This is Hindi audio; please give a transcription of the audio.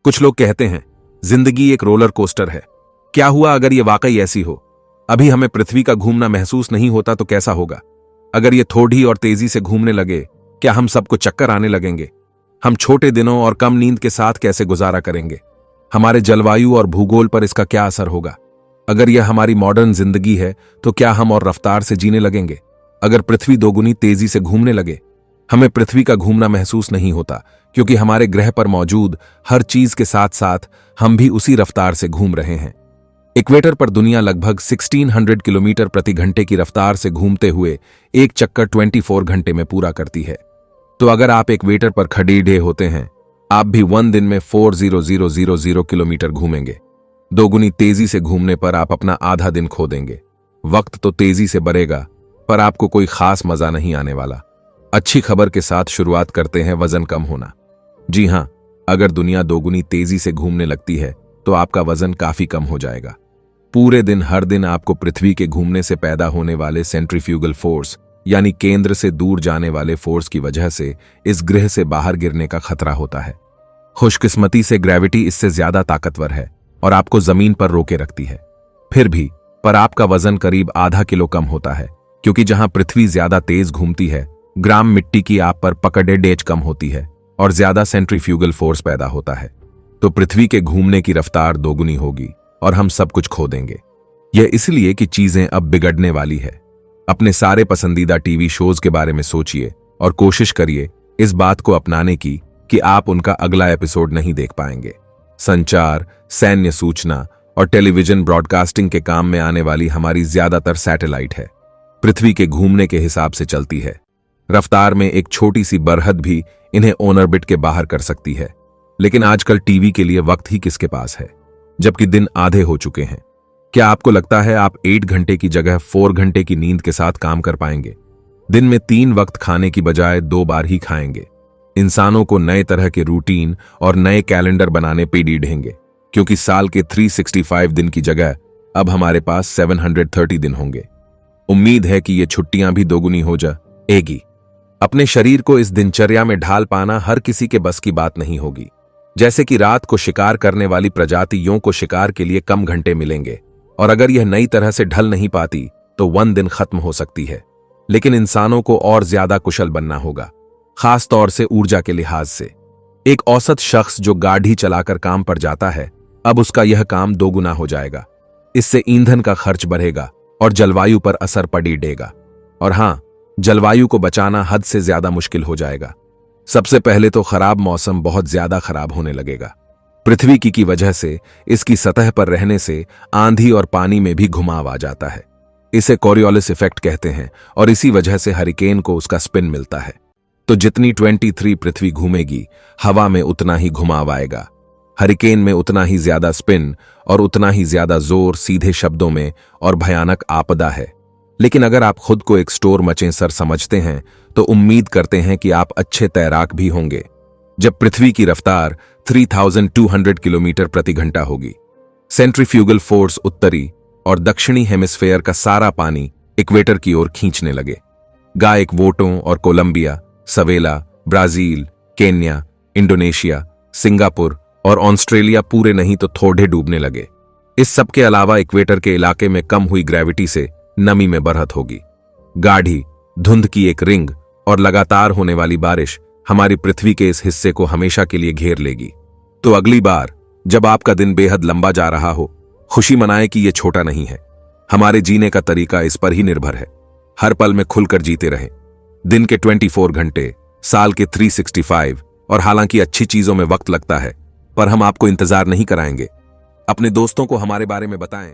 कुछ लोग कहते हैं जिंदगी एक रोलर कोस्टर है। क्या हुआ अगर ये वाकई ऐसी हो? अभी हमें पृथ्वी का घूमना महसूस नहीं होता तो कैसा होगा? अगर ये थोड़ी और तेजी से घूमने लगे, क्या हम सबको चक्कर आने लगेंगे? हम छोटे दिनों और कम नींद के साथ कैसे गुजारा करेंगे? हमारे जलवायु और भूगोल पर इसका क्या असर होगा? अगर यह हमारी मॉडर्न जिंदगी है तो क्या हम और रफ्तार से जीने लगेंगे? अगर पृथ्वी दोगुनी तेजी से घूमने लगे, हमें पृथ्वी का घूमना महसूस नहीं होता, क्योंकि हमारे ग्रह पर मौजूद हर चीज के साथ साथ हम भी उसी रफ्तार से घूम रहे हैं। इक्वेटर पर दुनिया लगभग 1600 किलोमीटर प्रति घंटे की रफ्तार से घूमते हुए एक चक्कर 24 घंटे में पूरा करती है। तो अगर आप इक्वेटर पर खड़े होते हैं, आप भी 1 दिन में 40000 किलोमीटर घूमेंगे। दोगुनी तेजी से घूमने पर आप अपना आधा दिन खो देंगे। वक्त तो तेजी से बढ़ेगा, पर आपको कोई खास मजा नहीं आने वाला। अच्छी खबर के साथ शुरुआत करते हैं वजन कम होना। जी हां, अगर दुनिया दोगुनी तेजी से घूमने लगती है तो आपका वजन काफी कम हो जाएगा। पूरे दिन हर दिन आपको पृथ्वी के घूमने से पैदा होने वाले सेंट्रीफ्यूगल फोर्स यानी केंद्र से दूर जाने वाले फोर्स की वजह से इस ग्रह से बाहर गिरने का खतरा होता है। खुशकिस्मती से ग्रेविटी इससे ज्यादा ताकतवर है और आपको जमीन पर रोके रखती है। फिर भी पर आपका वजन करीब आधा किलो कम होता है, क्योंकि जहां पृथ्वी ज्यादा तेज घूमती है, ग्राम मिट्टी की आप पर पकड़े डेज कम होती है और ज्यादा सेंट्रीफ्यूगल फोर्स पैदा होता है। तो पृथ्वी के घूमने की रफ्तार दोगुनी होगी और हम सब कुछ खो देंगे। यह इसलिए कि चीजें अब बिगड़ने वाली है। अपने सारे पसंदीदा टीवी शोज के बारे में सोचिए और कोशिश करिए इस बात को अपनाने की कि आप उनका अगला एपिसोड नहीं देख पाएंगे। संचार, सैन्य सूचना और टेलीविजन ब्रॉडकास्टिंग के काम में आने वाली हमारी ज्यादातर सैटेलाइट है पृथ्वी के घूमने के हिसाब से चलती है। रफ्तार में एक छोटी सी बरहद भी इन्हें ऑर्बिट के बाहर कर सकती है। लेकिन आजकल टीवी के लिए वक्त ही किसके पास है, जबकि दिन आधे हो चुके हैं। क्या आपको लगता है आप 8 घंटे की जगह 4 घंटे की नींद के साथ काम कर पाएंगे? दिन में 3 वक्त खाने की बजाय 2 बार ही खाएंगे। इंसानों को नए तरह के रूटीन और नए कैलेंडर बनाने पे ढेंगे, क्योंकि साल के 365 दिन की जगह अब हमारे पास 730 दिन होंगे। उम्मीद है कि ये छुट्टियां भी दोगुनी हो जाएगी। अपने शरीर को इस दिनचर्या में ढाल पाना हर किसी के बस की बात नहीं होगी। जैसे कि रात को शिकार करने वाली प्रजातियों को शिकार के लिए कम घंटे मिलेंगे, और अगर यह नई तरह से ढल नहीं पाती तो 1 दिन खत्म हो सकती है। लेकिन इंसानों को और ज्यादा कुशल बनना होगा, खास तौर से ऊर्जा के लिहाज से। एक औसत शख्स जो गाड़ी चलाकर काम पर जाता है, अब उसका यह काम दोगुना हो जाएगा। इससे ईंधन का खर्च बढ़ेगा और जलवायु पर असर पड़ेगा। और हां, जलवायु को बचाना हद से ज्यादा मुश्किल हो जाएगा। सबसे पहले तो खराब मौसम बहुत ज्यादा खराब होने लगेगा। पृथ्वी की वजह से इसकी सतह पर रहने से आंधी और पानी में भी घुमाव आ जाता है। इसे कोरियोलिस इफेक्ट कहते हैं और इसी वजह से हरिकेन को उसका स्पिन मिलता है। तो जितनी 23 पृथ्वी घूमेगी, हवा में उतना ही घुमाव आएगा, हरिकेन में उतना ही ज्यादा स्पिन और उतना ही ज्यादा जोर। सीधे शब्दों में और भयानक आपदा है। लेकिन अगर आप खुद को एक स्टोर मचेसर समझते हैं तो उम्मीद करते हैं कि आप अच्छे तैराक भी होंगे। जब पृथ्वी की रफ्तार 3200 किलोमीटर प्रति घंटा होगी, सेंट्रीफ्यूगल फोर्स उत्तरी और दक्षिणी हेमिस्फेयर का सारा पानी इक्वेटर की ओर खींचने लगे। गायक वोटों और कोलंबिया, सवेला, ब्राजील, केन्या, इंडोनेशिया, सिंगापुर और ऑस्ट्रेलिया पूरे नहीं तो थोड़े डूबने लगे। इस सब के अलावा इक्वेटर के इलाके में कम हुई ग्रेविटी से नमी में बढ़त होगी। गाढ़ी धुंध की एक रिंग और लगातार होने वाली बारिश हमारी पृथ्वी के इस हिस्से को हमेशा के लिए घेर लेगी। तो अगली बार जब आपका दिन बेहद लंबा जा रहा हो, खुशी मनाएं कि यह छोटा नहीं है। हमारे जीने का तरीका इस पर ही निर्भर है। हर पल में खुलकर जीते रहें। दिन के 24 घंटे, साल के 365। और हालांकि अच्छी चीजों में वक्त लगता है, पर हम आपको इंतजार नहीं कराएंगे। अपने दोस्तों को हमारे बारे में बताएं।